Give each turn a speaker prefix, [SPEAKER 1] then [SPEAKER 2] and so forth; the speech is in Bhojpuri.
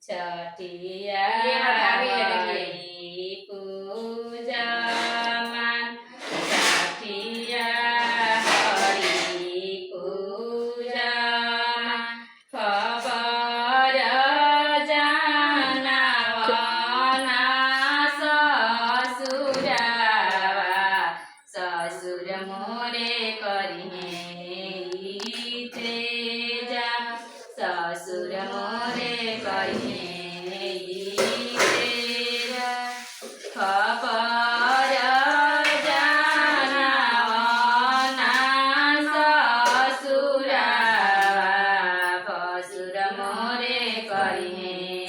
[SPEAKER 1] छठिया पूजा मान छठिया हरि पूजा खबर जानवना ससुर मोरे करिहे तेजा ससुर मोरे करिहे तेजा खबर जानवना ससुर मोरे करिहे